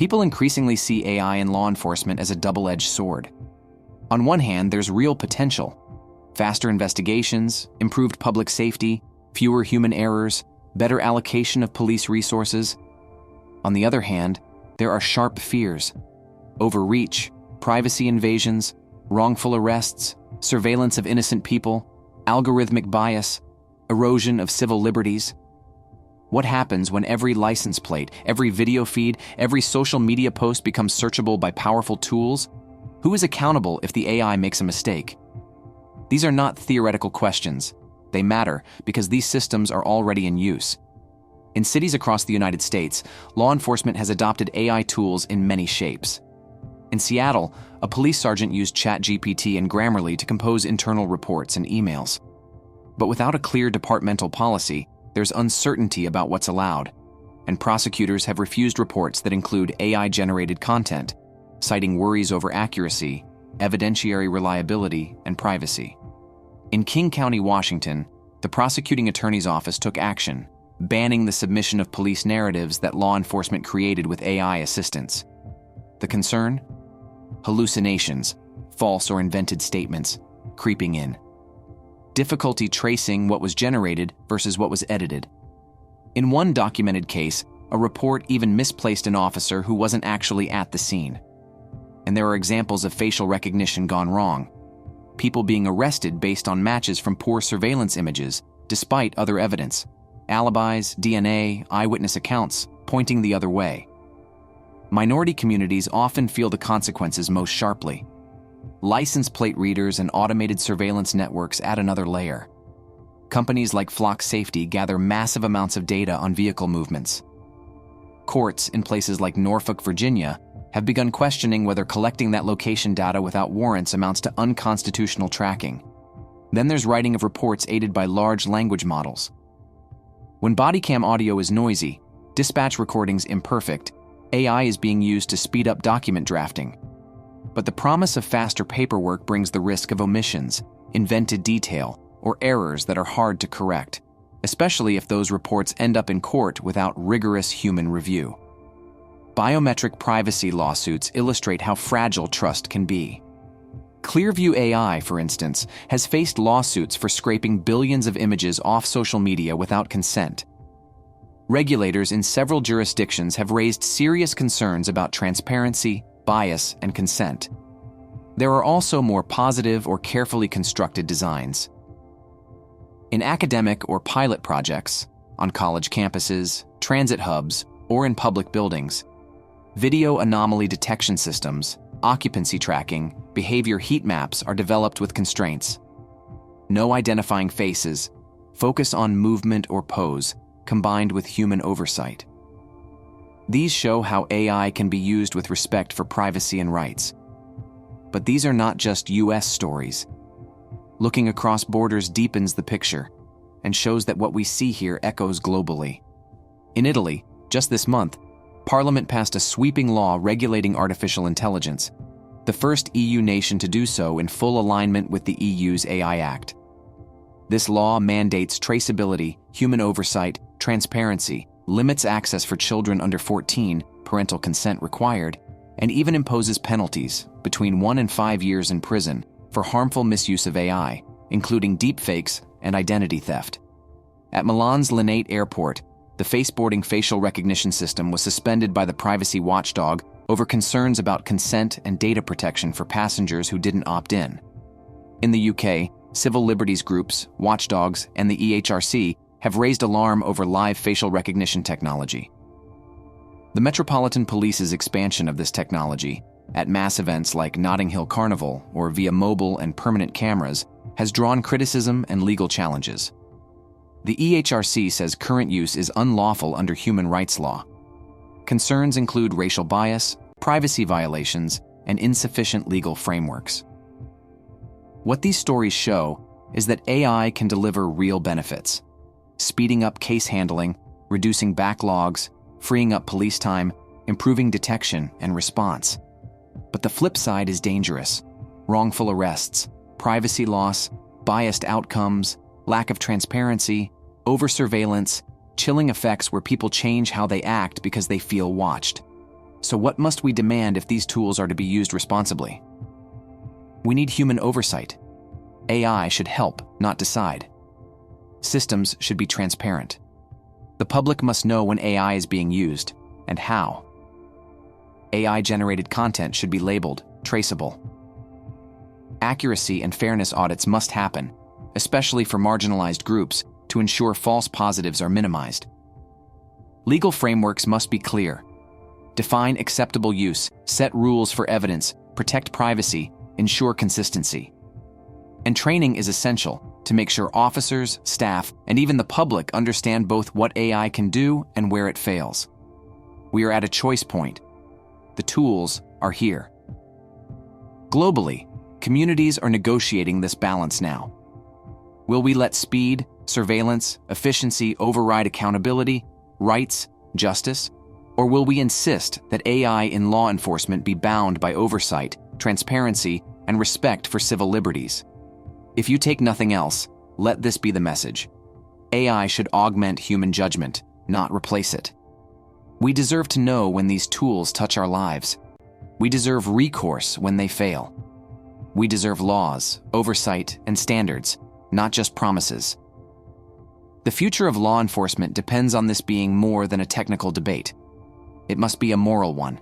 People increasingly see AI in law enforcement as a double-edged sword. On one hand, there's real potential. Faster investigations, improved public safety, fewer human errors, better allocation of police resources. On the other hand, there are sharp fears. Overreach, privacy invasions, wrongful arrests, surveillance of innocent people, algorithmic bias, erosion of civil liberties. What happens when every license plate, every video feed, every social media post becomes searchable by powerful tools? Who is accountable if the AI makes a mistake? These are not theoretical questions. They matter because these systems are already in use. In cities across the United States, law enforcement has adopted AI tools in many shapes. In Seattle, a police sergeant used ChatGPT and Grammarly to compose internal reports and emails. But without a clear departmental policy, there's uncertainty about what's allowed, and prosecutors have refused reports that include AI-generated content, citing worries over accuracy, evidentiary reliability, and privacy. In King County, Washington, the prosecuting attorney's office took action, banning the submission of police narratives that law enforcement created with AI assistance. The concern? Hallucinations, false or invented statements, creeping in. Difficulty tracing what was generated versus what was edited. In one documented case, a report even misplaced an officer who wasn't actually at the scene. And there are examples of facial recognition gone wrong. People being arrested based on matches from poor surveillance images, despite other evidence. Alibis, DNA, eyewitness accounts, pointing the other way. Minority communities often feel the consequences most sharply. License plate readers and automated surveillance networks add another layer. Companies like Flock Safety gather massive amounts of data on vehicle movements. Courts in places like Norfolk, Virginia, have begun questioning whether collecting that location data without warrants amounts to unconstitutional tracking. Then there's writing of reports aided by large language models. When body cam audio is noisy, dispatch recordings imperfect, AI is being used to speed up document drafting. But the promise of faster paperwork brings the risk of omissions, invented detail, or errors that are hard to correct, especially if those reports end up in court without rigorous human review. Biometric privacy lawsuits illustrate how fragile trust can be. Clearview AI, for instance, has faced lawsuits for scraping billions of images off social media without consent. Regulators in several jurisdictions have raised serious concerns about transparency, bias, and consent. There are also more positive or carefully constructed designs. In academic or pilot projects, on college campuses, transit hubs, or in public buildings, video anomaly detection systems, occupancy tracking, behavior heat maps are developed with constraints. No identifying faces, focus on movement or pose, combined with human oversight. These show how AI can be used with respect for privacy and rights. But these are not just US stories. Looking across borders deepens the picture and shows that what we see here echoes globally. In Italy, just this month, Parliament passed a sweeping law regulating artificial intelligence, the first EU nation to do so in full alignment with the EU's AI Act. This law mandates traceability, human oversight, transparency, limits access for children under 14, parental consent required, and even imposes penalties between 1 and 5 years in prison for harmful misuse of AI, including deepfakes and identity theft. At Milan's Linate Airport, the face-boarding facial recognition system was suspended by the privacy watchdog over concerns about consent and data protection for passengers who didn't opt in. In the UK, civil liberties groups, watchdogs, and the EHRC have raised alarm over live facial recognition technology. The Metropolitan Police's expansion of this technology, at mass events like Notting Hill Carnival or via mobile and permanent cameras, has drawn criticism and legal challenges. The EHRC says current use is unlawful under human rights law. Concerns include racial bias, privacy violations, and insufficient legal frameworks. What these stories show is that AI can deliver real benefits, speeding up case handling, reducing backlogs, freeing up police time, improving detection and response. But the flip side is dangerous. Wrongful arrests, privacy loss, biased outcomes, lack of transparency, over-surveillance, chilling effects where people change how they act because they feel watched. So what must we demand if these tools are to be used responsibly? We need human oversight. AI should help, not decide. Systems should be transparent. The public must know when AI is being used and how. AI-generated content should be labeled, traceable. Accuracy and fairness audits must happen, especially for marginalized groups, to ensure false positives are minimized. Legal frameworks must be clear. Define acceptable use, set rules for evidence, protect privacy, ensure consistency. And training is essential to make sure officers, staff, and even the public understand both what AI can do and where it fails. We are at a choice point. The tools are here. Globally, communities are negotiating this balance now. Will we let speed, surveillance, efficiency override accountability, rights, justice? Or will we insist that AI in law enforcement be bound by oversight, transparency, and respect for civil liberties? If you take nothing else, let this be the message. AI should augment human judgment, not replace it. We deserve to know when these tools touch our lives. We deserve recourse when they fail. We deserve laws, oversight, and standards, not just promises. The future of law enforcement depends on this being more than a technical debate. It must be a moral one.